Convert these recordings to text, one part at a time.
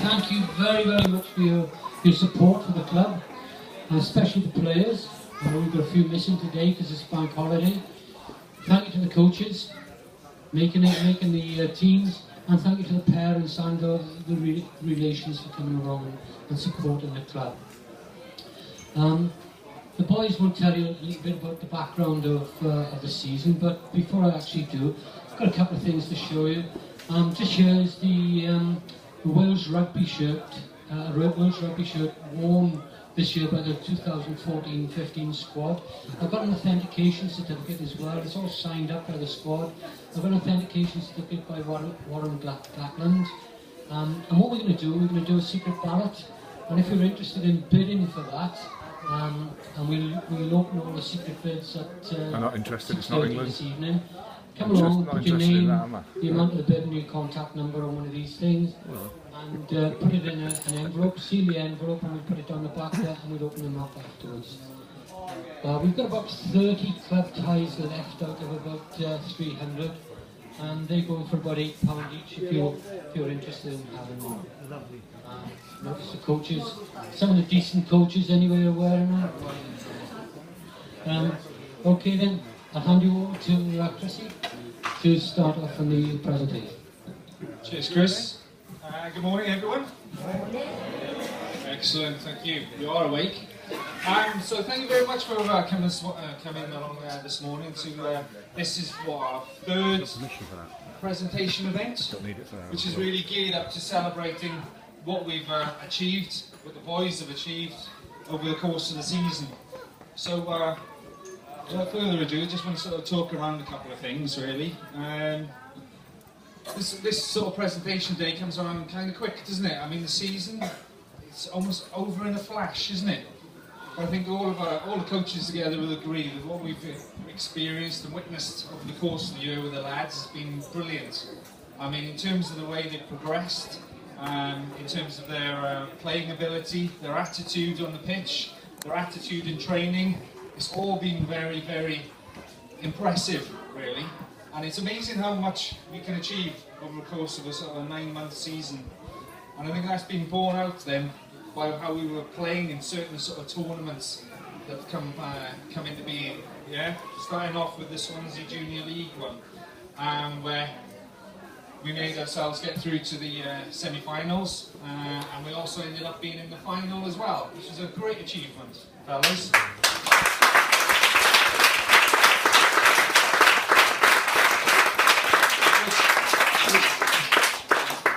thank you very, very much for your support for the club, and especially the players. I know we've got a few missing today because it's bank holiday. Thank you to the coaches, making the teams, and thank you to the parents and the relations for coming along and supporting the club. The boys will tell you a little bit about the background of the season, but before I actually do, I've got a couple of things to show you. Just here is the Wales rugby shirt, worn this year by the 2014-15 squad. I've got an authentication certificate as well. It's all signed up by the squad. I've got an authentication certificate by Warren Blackland. And what we're going to do, a secret ballot. And if you're interested in bidding for that, and we'll open all the secret bids at I'm not interested, it's not England. This evening. Come along, put your name, the amount of the bid and your contact number on one of these things, and put it in an envelope, seal the envelope, and we'll put it on the back there, and we'll open them up afterwards. We've got about 30 club ties left out of about 300, and they go for about £8 each if you're interested in having one. Notice the coaches, some of the decent coaches anyway are wearing them. Okay then, I'll hand you over to Chrissy to start off on the presentation. Cheers, Chris. Good morning, everyone. Excellent, thank you. You are awake. So thank you very much for coming along this morning to this is our third presentation event, which is really geared up to celebrating what we've achieved, what the boys have achieved over the course of the season. So without further ado, I just want to sort of talk around a couple of things really. This sort of presentation day comes around kind of quick, doesn't it? I mean, the season, it's almost over in a flash, isn't it? But I think all the coaches together will agree that what we've experienced and witnessed over the course of the year with the lads has been brilliant. I mean, in terms of the way they've progressed, in terms of their playing ability, their attitude on the pitch, their attitude in training, it's all been very, very impressive, really. And it's amazing how much we can achieve over the course of a sort of a 9-month season. And I think that's been borne out then by how we were playing in certain sort of tournaments that have come into being. Yeah, starting off with the Swansea Junior League one, where we made ourselves get through to the semi-finals, and we also ended up being in the final as well, which is a great achievement, fellas.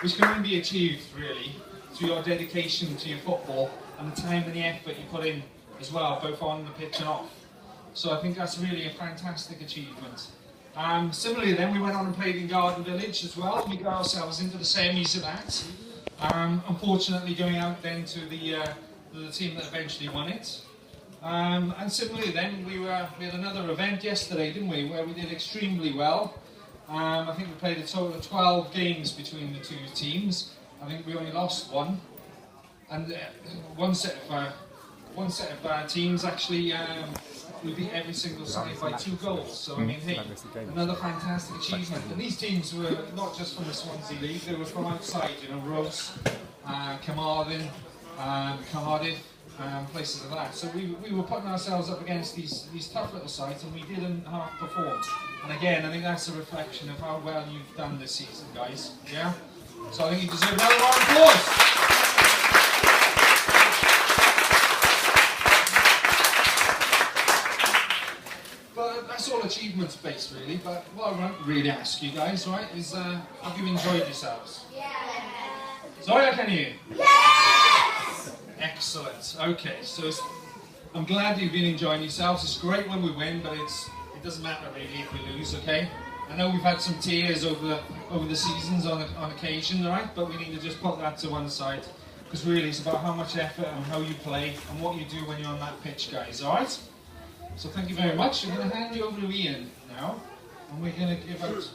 Which can only be achieved, really, through your dedication to your football and the time and the effort you put in as well, both on the pitch and off. So I think that's really a fantastic achievement. Similarly then, we went on and played in Garden Village as well. We got ourselves into the semis of that. Unfortunately going out then to the team that eventually won it. And similarly then, we had another event yesterday, didn't we, where we did extremely well. I think we played a total of 12 games between the two teams. I think we only lost one. And one set of teams actually, we beat every single side by 2 goals. So I mean, hey, another fantastic achievement. And these teams were not just from the Swansea League, they were from outside, you know, Ross, Carmarthen, Cardiff, places like that. So we were putting ourselves up against these tough little sides, and we didn't half perform. And again, I think that's a reflection of how well you've done this season, guys. Yeah? So I think you deserve another round of applause. But that's all achievements based, really. But what I won't really ask you guys, right, is have you enjoyed yourselves? Yeah. Sorry, I can't hear you. Yes! Excellent. Okay, so I'm glad you've been enjoying yourselves. It's great when we win, but it doesn't matter really if we lose, okay? I know we've had some tears over the seasons on occasion, right? But we need to just put that to one side, because really it's about how much effort and how you play and what you do when you're on that pitch, guys, alright? So thank you very much. I'm going to hand you over to Ian now, and we're going to give out...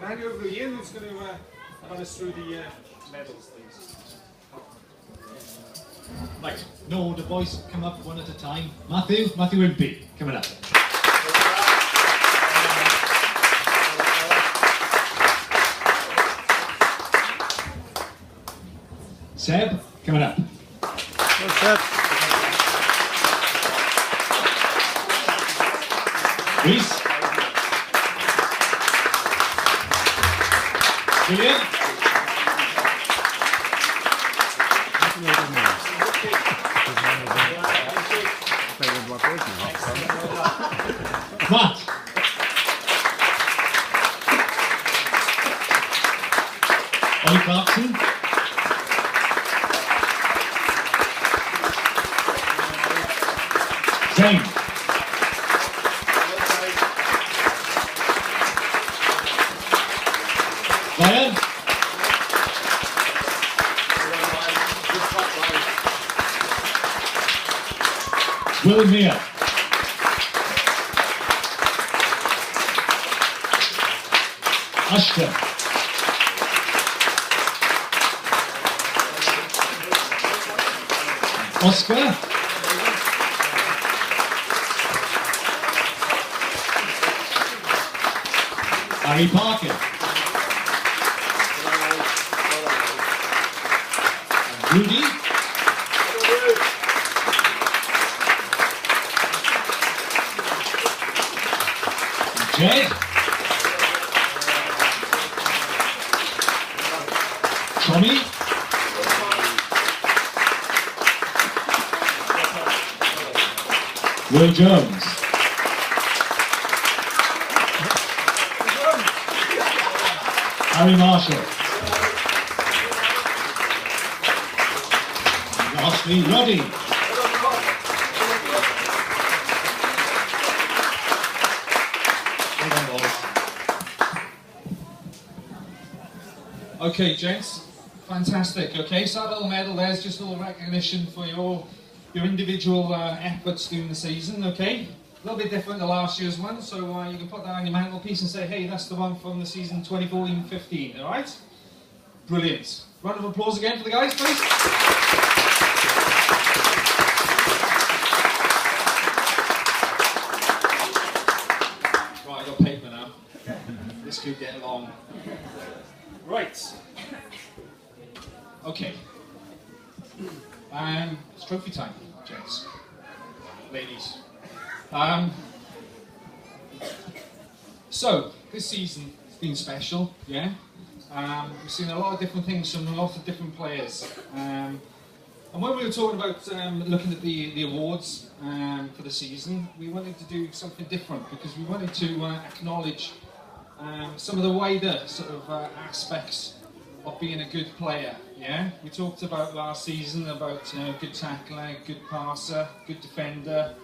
hand you over to Ian, who's going to run us through the medals, please. Right, no, the boys come up one at a time. Matthew Wimpy, coming up. Seb, coming up. What's that? Reese. William. Matt. Ollie Clarkson. Zane. Ryan. Will Mia. Ashton. Oscar. Harry Parker. Rudy. Jed. Tommy. Will Jones. Harry Marshall. Lastly, Roddy. Okay, gents, fantastic. Okay, so that little medal there's just a little recognition for your individual efforts during the season. Okay, a little bit different to last year's one, so you can put that on your mantelpiece and say, hey, that's the one from the season 2014-15. All right, brilliant. Round of applause again for the guys, please. Right, I got paper now. This could get long. Right. Okay. It's trophy time, gents. Ladies. So, this season has been special, yeah? We've seen a lot of different things from a lot of different players. And when we were talking about looking at the awards for the season, we wanted to do something different because we wanted to acknowledge some of the wider sort of aspects of being a good player. Yeah, we talked about last season about good tackler, good passer, good defender,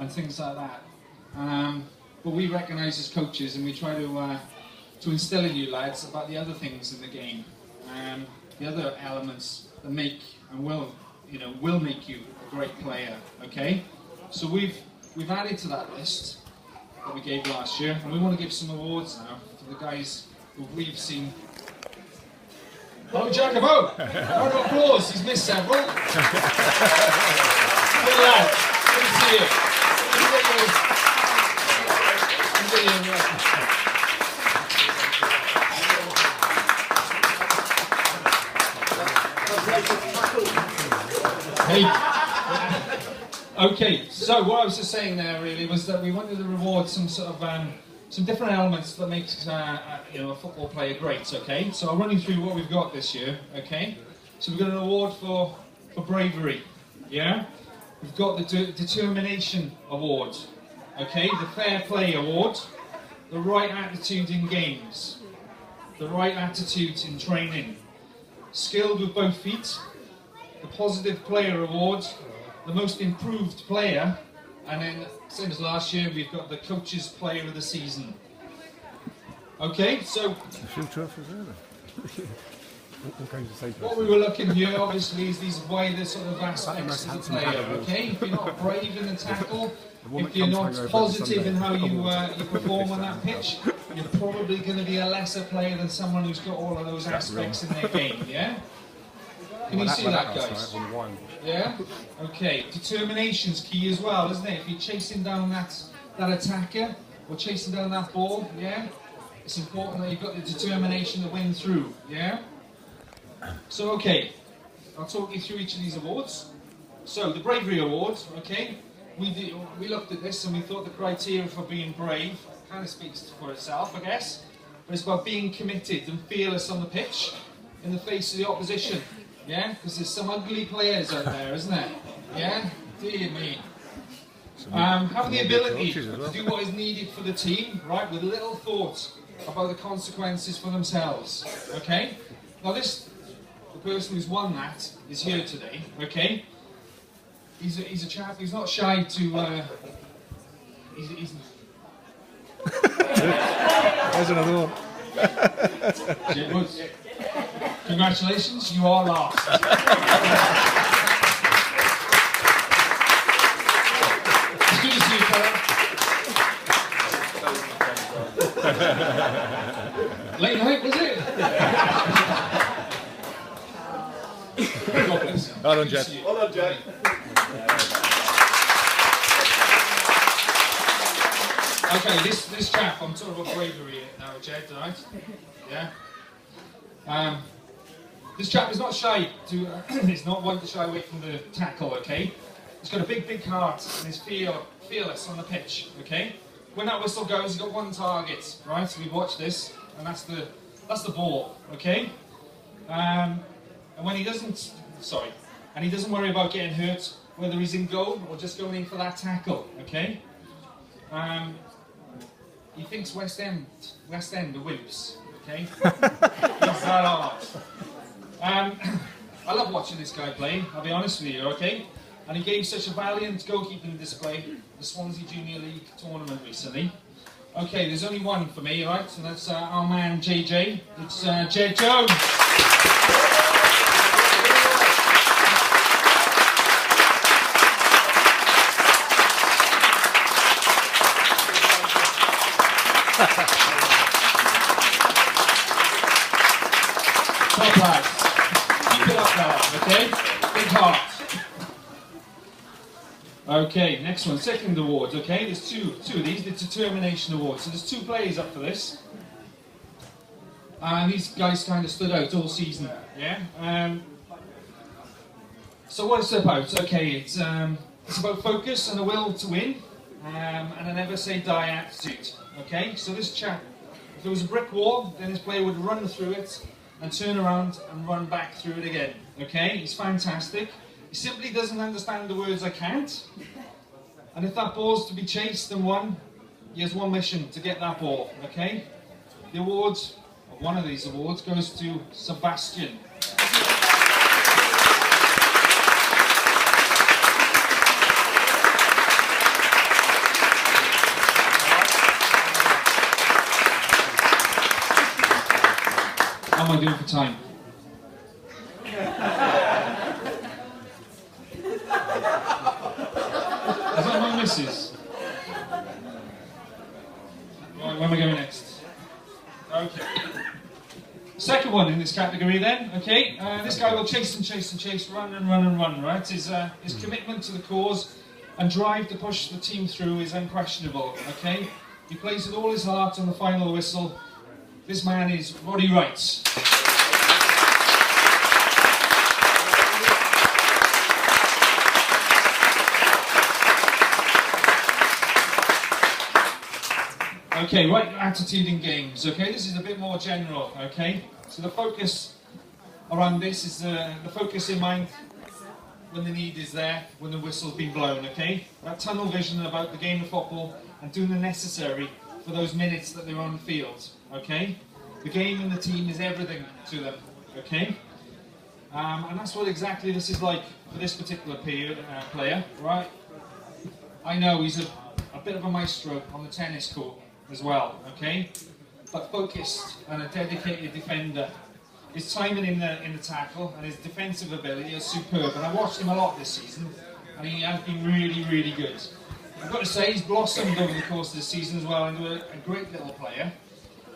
and things like that. But we recognise as coaches, and we try to instill in you lads about the other things in the game, the other elements that make and will make you a great player. Okay, so we've added to that list that we gave last year, and we want to give some awards now to the guys who we've seen. Oh, Jacobo! Round of applause, he's missed several. Good lad, good to see you. Hey. Okay, so what I was just saying there really was that we wanted to reward some sort of some different elements that makes a football player great. Okay, so I'll run you through what we've got this year. Okay, so we've got an award for bravery. Yeah, we've got the determination award. Okay, the fair play award, the right attitude in games, the right attitude in training, skilled with both feet, the positive player award, the most improved player, and then, same as last year, we've got the coach's player of the season. Okay, so what we were looking here, obviously, is these wider sort of aspects of the player. Okay, if you're not brave in the tackle, if you're not positive in how you perform on that pitch, you're probably going to be a lesser player than someone who's got all of those aspects in their game. Yeah. Can you see that, guys? Yeah? Okay. Determination's key as well, isn't it? If you're chasing down that attacker or chasing down that ball, yeah? It's important that you've got the determination to win through, yeah? So, okay. I'll talk you through each of these awards. So the Bravery Award, okay, we looked at this and we thought the criteria for being brave kind of speaks for itself, I guess. But it's about being committed and fearless on the pitch in the face of the opposition. Yeah, because there's some ugly players out there, isn't there? Yeah, dear me. Having the ability to do what is needed for the team, right, with little thought about the consequences for themselves. Okay. Now the person who's won that is here today. Okay. He's a chap who's not shy to. He's There's another one. Congratulations, you are last. It's good to see you, fella. Late night, was it? God bless you. Well done, Jed. Well done, Jed. Okay, this chap, I'm talking about bravery now, Jed, right? Yeah. This chap is not shy to. He's not one to shy away from the tackle. Okay. He's got a big heart and he's fearless on the pitch. Okay. When that whistle goes, he's got one target, right? So we watch this, and that's the ball. Okay. And when he doesn't, and he doesn't worry about getting hurt, whether he's in goal or just going in for that tackle. Okay. He thinks West End are wimps, okay? He's that hard. I love watching this guy play, I'll be honest with you, okay? And he gave such a valiant goalkeeping display at the Swansea Junior League tournament recently. Okay, there's only one for me, right? And that's our man JJ. It's Jed Jones. Top lads. Keep it up there, okay? Big heart. Okay, next one, second award, okay? There's two of these, the Determination Award. So there's 2 players up for this. And these guys kind of stood out all season, yeah? So what it's about? Okay, it's about focus and a will to win, and a never say die attitude, okay? So this chap, if there was a brick wall, then this player would run through it and turn around and run back through it again, okay? He's fantastic. He simply doesn't understand the words "I can't." And if that ball's to be chased and won, he has one mission: to get that ball, okay? The award, or one of these awards, goes to Sebastian. How am I doing for time? Is that my missus? Right, where am I going next? Okay. Second one in this category then, okay? This guy will chase and chase and chase, run and run and run, right? His commitment to the cause and drive to push the team through is unquestionable, okay? He plays with all his heart on the final whistle. This man is Roddy Wright. Okay, right attitude in games, okay? This is a bit more general, okay? So the focus around this is the focus in mind when the need is there, when the whistle's been blown, okay? That tunnel vision about the game of football and doing the necessary for those minutes that they're on the field, okay? The game and the team is everything to them, okay? And that's what exactly this is like for this particular player, right? I know he's a bit of a maestro on the tennis court as well, okay? But focused and a dedicated defender. His timing in the tackle and his defensive ability is superb, and I watched him a lot this season, and he has been really, really good. I've got to say, he's blossomed over the course of the season as well into a great little player.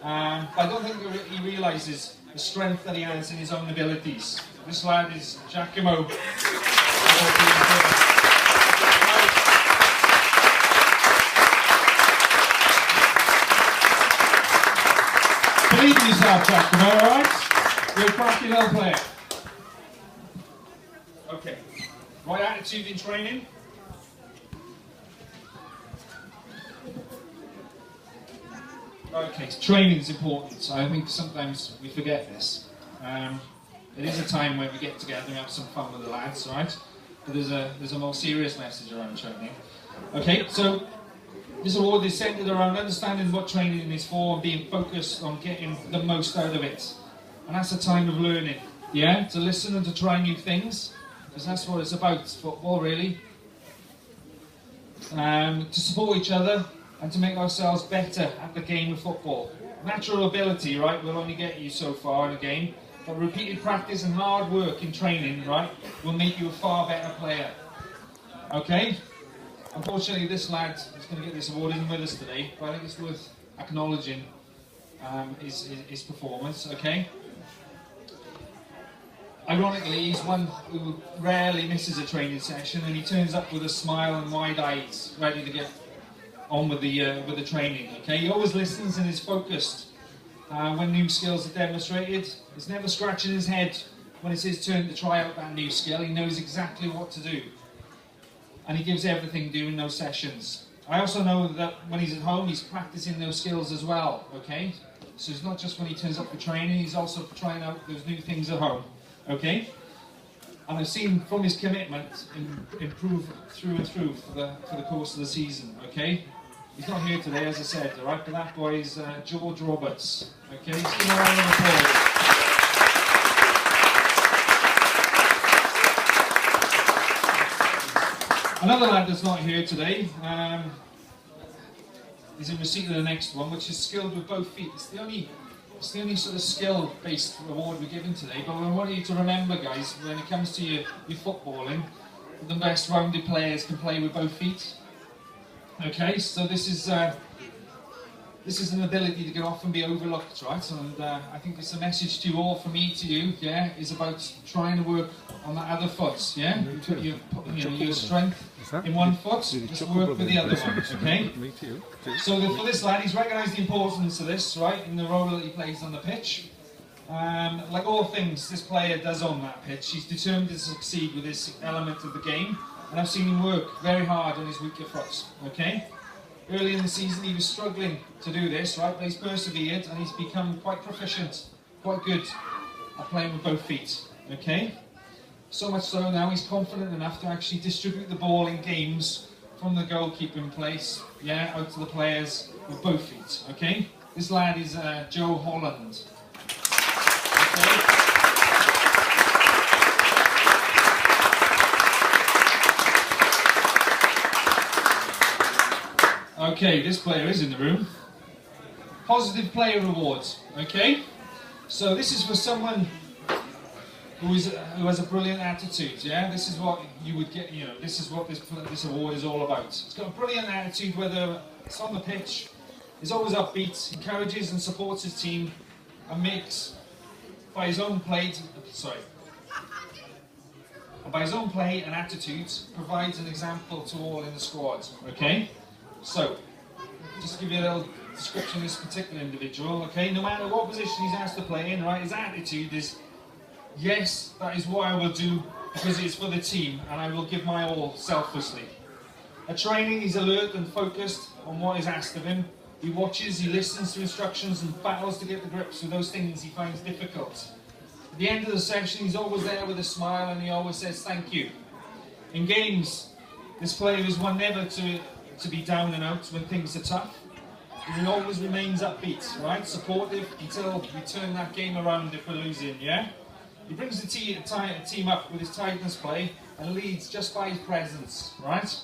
But I don't think he realises the strength that he has in his own abilities. This lad is Giacomo. Believe in yourself, Giacomo, alright? You're a crafty little player. Okay. Right attitude in training. Okay, so training is important. I think sometimes we forget this. It is a time when we get together and have some fun with the lads, right? But there's a more serious message around training. Okay, so this award is centered around understanding what training is for and being focused on getting the most out of it. And that's a time of learning, yeah? To listen and to try new things, because that's what it's about, football really. To support each other and to make ourselves better at the game of football. Natural ability, right, will only get you so far in a game, but repeated practice and hard work in training, right, will make you a far better player. Okay? Unfortunately, this lad who's going to get this award isn't with us today, but I think it's worth acknowledging his performance, okay? Ironically, he's one who rarely misses a training session, and he turns up with a smile and wide eyes, ready to get on with the training, okay? He always listens and is focused when new skills are demonstrated. He's never scratching his head when it's his turn to try out that new skill. He knows exactly what to do. And he gives everything during those sessions. I also know that when he's at home, he's practicing those skills as well, okay? So it's not just when he turns up for training, he's also trying out those new things at home, okay? And I've seen from his commitment improve through and through for the course of the season, okay? He's not here today, as I said, all right? But that boy is George Roberts, okay? Let's give him a round of applause. Another lad that's not here today is in receipt of the next one, which is skilled with both feet. It's the only sort of skill-based award we're giving today, but I want you to remember, guys, when it comes to your footballing, the best rounded players can play with both feet. Okay, so this is an ability to get off and be overlooked, right? And I think it's a message to you all, from me to you, yeah, is about trying to work on that other foot, yeah? Your strength in one foot, just work with the other one, okay? So for this lad, he's recognised the importance of this, right, in the role that he plays on the pitch. Like all things this player does on that pitch, he's determined to succeed with this element of the game, and I've seen him work very hard on his weaker foot, okay? Early in the season he was struggling to do this, right, but he's persevered and he's become quite proficient, quite good at playing with both feet, okay? So much so now he's confident enough to actually distribute the ball in games from the goalkeeping place, yeah, out to the players with both feet, okay? This lad is Joe Holland. Okay, this player is in the room. Positive Player Awards, okay? So this is for someone who has a brilliant attitude, yeah? This is what you would get, you know, this is what this award is all about. It's got a brilliant attitude, whether it's on the pitch, is always upbeat, encourages and supports his team, and makes, by his own play and attitudes, provides an example to all in the squad, okay? So, just to give you a little description of this particular individual, okay? No matter what position he's asked to play in, right, his attitude is, yes, that is what I will do because it's for the team and I will give my all selflessly. At training, he's alert and focused on what is asked of him. He watches, he listens to instructions and battles to get the grips with those things he finds difficult. At the end of the session, he's always there with a smile and he always says thank you. In games, this player is one never to be down and out when things are tough. He always remains upbeat, right? Supportive until we turn that game around if we're losing, yeah? He brings the team up with his tightness play and leads just by his presence, right?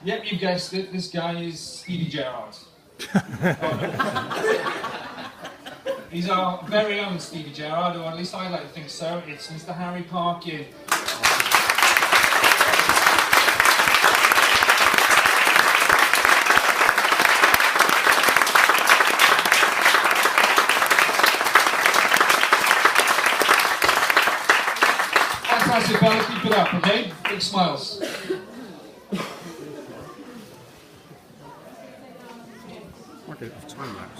Yep, you guessed it, this guy is Stevie Gerrard. He's our very own Stevie Gerrard, or at least I like to think so. It's Mr. Harry Parkin. Fantastic, fella, keep it up, okay? Big smiles.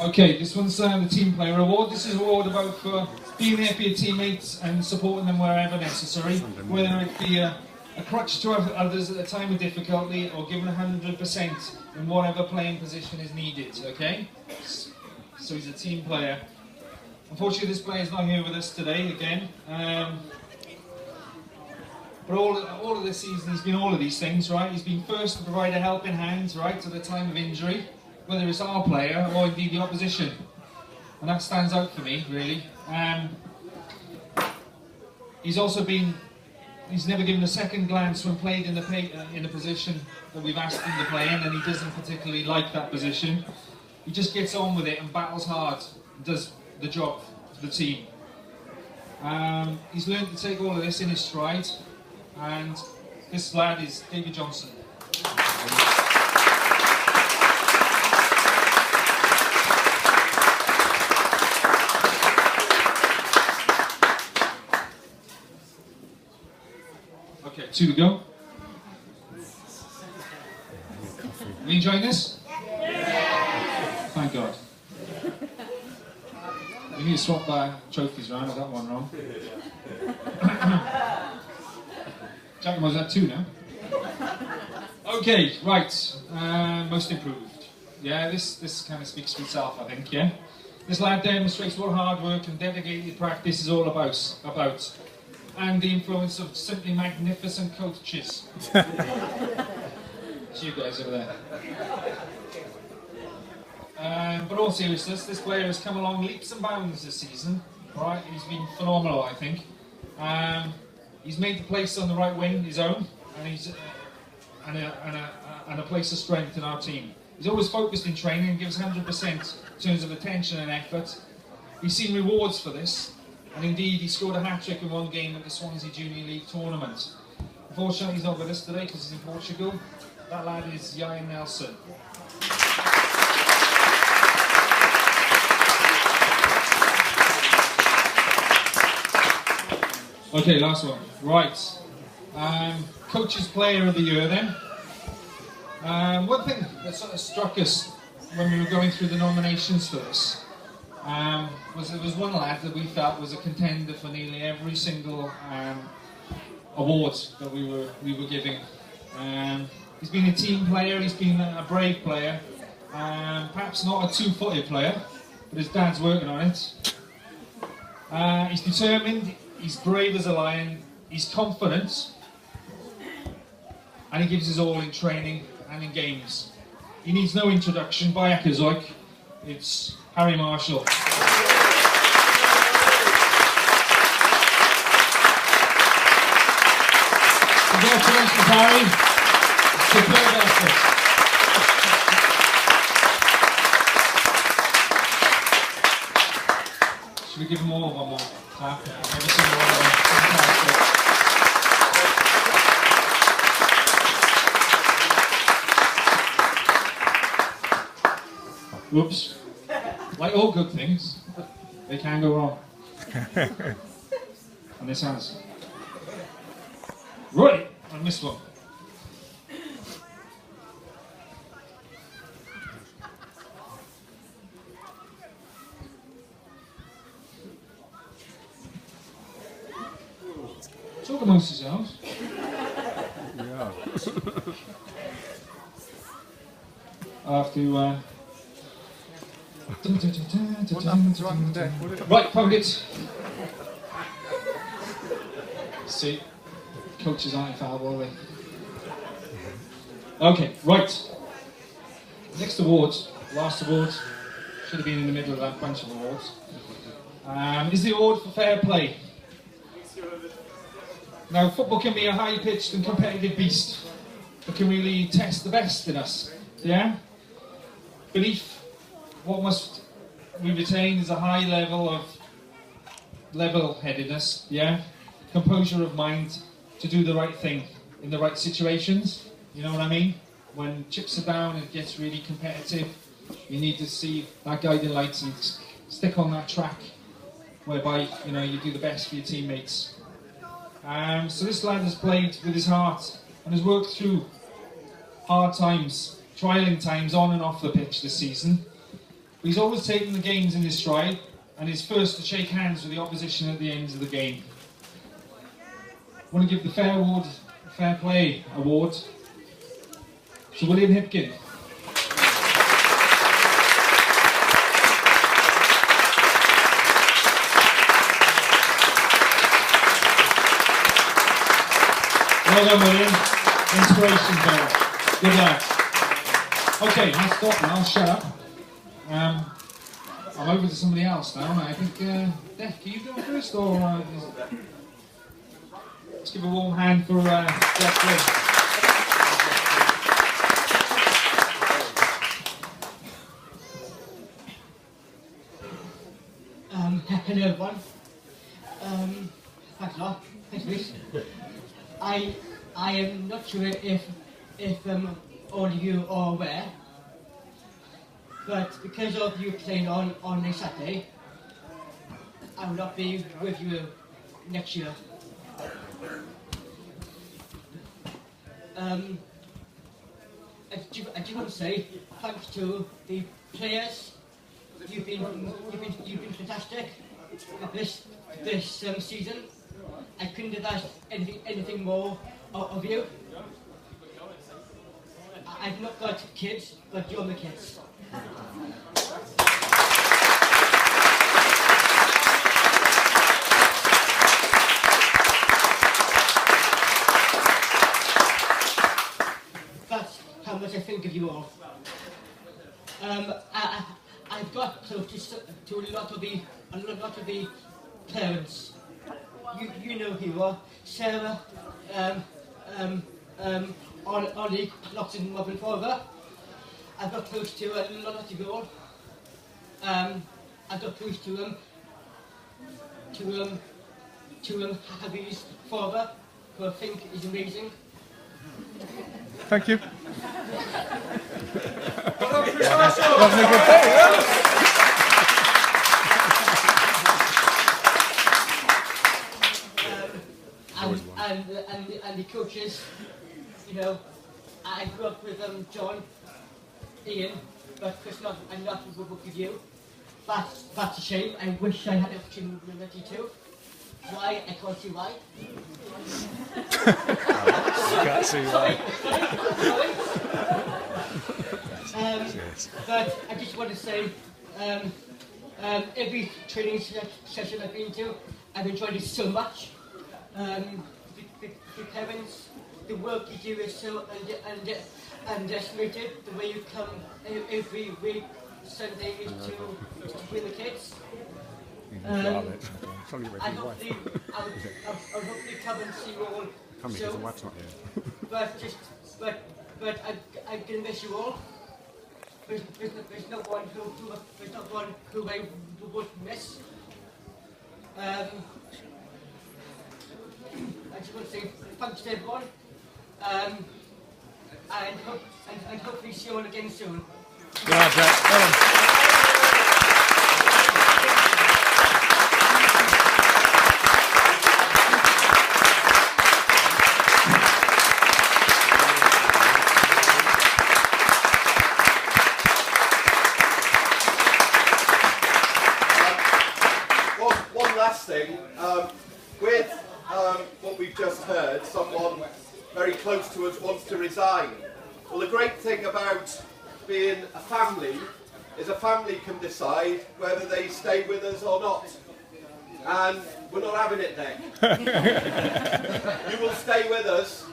Okay, this one's the Team Player Award. This is an award about for being there for your teammates and supporting them wherever necessary, whether it be a crutch to others at a time of difficulty or giving 100% in whatever playing position is needed, okay? So he's a team player. Unfortunately, this player's not here with us today, again. But all of this season, he's been all of these things, right? He's been first to provide a helping hand, right, at the time of injury, whether it's our player or indeed the opposition. And that stands out for me, really. He's also been, he's never given a second glance when played in a position that we've asked him to play in, and he doesn't particularly like that position. He just gets on with it and battles hard, and does the job for the team. He's learned to take all of this in his stride, and this lad is David Johnson. Okay, 2 to go. Are you enjoying this? Thank God. We need to swap trophies around. I got one wrong. Jack, was that 2 now? Okay, right. Most improved. Yeah, this kind of speaks for itself, I think. Yeah, this lad demonstrates what hard work and dedicated practice is all about, and the influence of simply magnificent coaches. It's you guys over there. But all seriousness, this player has come along leaps and bounds this season. Right, he's been phenomenal, I think. He's made the place on the right wing his own, and he's and a place of strength in our team. He's always focused in training and gives 100% in terms of attention and effort. He's seen rewards for this, and indeed he scored a hat-trick in one game at the Swansea Junior League tournament. Unfortunately, he's not with us today because he's in Portugal. That lad is Ian Nelson. Okay, last one. Right. Coach's Player of the Year then. One thing that sort of struck us when we were going through the nominations for this was there was one lad that we felt was a contender for nearly every single award that we were giving. He's been a team player, he's been a brave player, perhaps not a two-footed player, but his dad's working on it. He's determined, he's brave as a lion, he's confident, and he gives his all in training and in games. He needs no introduction by Akazoik. It's Harry Marshall. Congratulations, Harry. Superb effort. Should we give them all one more clap? Every single one of them. Fantastic. Whoops. Like all good things, they can go wrong. And this has. Right, I missed one. Talk amongst yourselves. Yeah. I have to. What happened to Andy? Right, found it. See, coaches aren't infallible, are they? Okay, right. Next award, last award, should have been in the middle of that bunch of awards, is the award for fair play. Now, football can be a high-pitched and competitive beast that can really test the best in us, yeah? Belief, what must we retain is a high level of level-headedness, yeah? Composure of mind to do the right thing in the right situations, you know what I mean? When chips are down and it gets really competitive, you need to see that guiding light and stick on that track whereby, you know, you do the best for your teammates. So this lad has played with his heart and has worked through hard times, trialing times on and off the pitch this season. He's always taken the games in his stride and is first to shake hands with the opposition at the end of the game. I want to give the Fair Play Award to William Hipkin. Well done, William. Inspiration bearer. Good lad. Okay, I'll stop now. I'll shut up. I'm over to somebody else now. I think, Def, can you go first? Or let's give a warm hand for Def Flynn. Hello everyone. Thanks a lot. Thanks, Luis. I am not sure if all of you are aware, but because of you playing on a Saturday, I will not be with you next year. I do want to say thanks to the players. You've been fantastic this season. I couldn't have asked anything more of you. I've not got kids, but you're my kids. That's how much I think of you all. I've got close to a lot of the parents. You know who you are. Sarah, Ollie, Lots and Mother and Father. I've got close to a lot of you all. I've got close to Harry's father, who I think is amazing. Thank you. And the coaches, you know, I grew up with John, Ian, but Chris, I'm not with you. That's a shame. I wish I had the opportunity to. Why? I can't see why. Can't see why. But I just want to say, every training session I've been to, I've enjoyed it so much. The parents, the work you do is so underestimated. The way you come every week, Sunday, to bring the kids. I hope they come and see you all. But I'm gonna miss you all. There's no one who I would miss. I just want to say thanks to everyone, and hopefully see you all again soon. One last thing, with what we've just heard, someone very close to us wants to resign. Well, the great thing about being a family is a family can decide whether they stay with us or not. And we're not having it then. You will stay with us,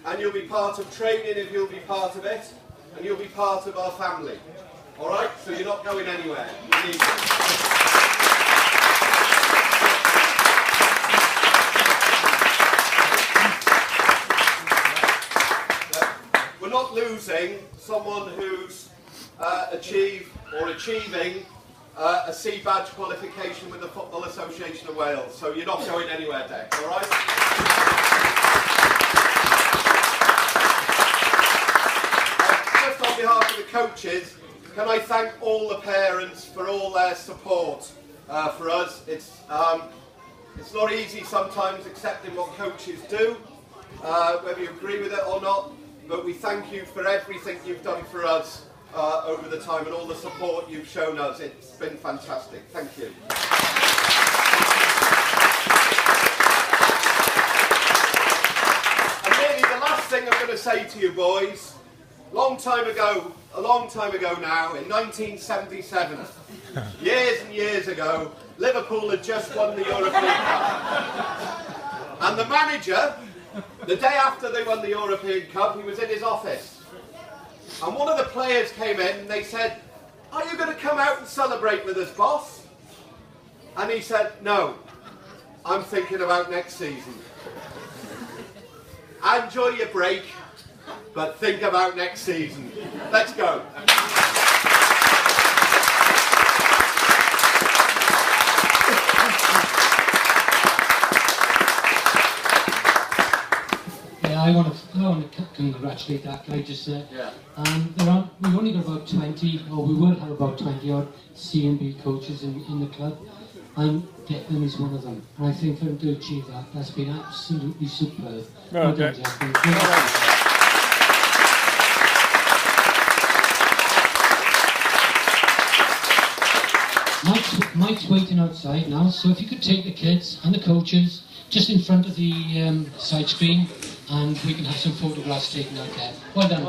and you'll be part of training if you'll be part of it, and you'll be part of our family. Alright? So you're not going anywhere. You need to. Not losing someone who's achieving a C badge qualification with the Football Association of Wales. So you're not going anywhere, Dec, all right? Just on behalf of the coaches, can I thank all the parents for all their support for us. It's not easy sometimes accepting what coaches do, whether you agree with it or not. But we thank you for everything you've done for us over the time and all the support you've shown us. It's been fantastic. Thank you. And really the last thing I'm going to say to you boys, a long time ago now, in 1977, years and years ago, Liverpool had just won the European Cup. And the manager, the day after they won the European Cup, he was in his office. And one of the players came in and they said, "Are you going to come out and celebrate with us, boss?" And he said, "No, I'm thinking about next season. Enjoy your break, but think about next season." Let's go. I want to congratulate that guy just there. Yeah. We've only got about 20, or we will have about 20 odd C&B coaches in the club, and Declan is one of them. And I think for him to achieve that, that's been absolutely superb. Well done, Declan. Mike's waiting outside now, so if you could take the kids and the coaches just in front of the side screen, and we can have some photographs taken out there. Well done,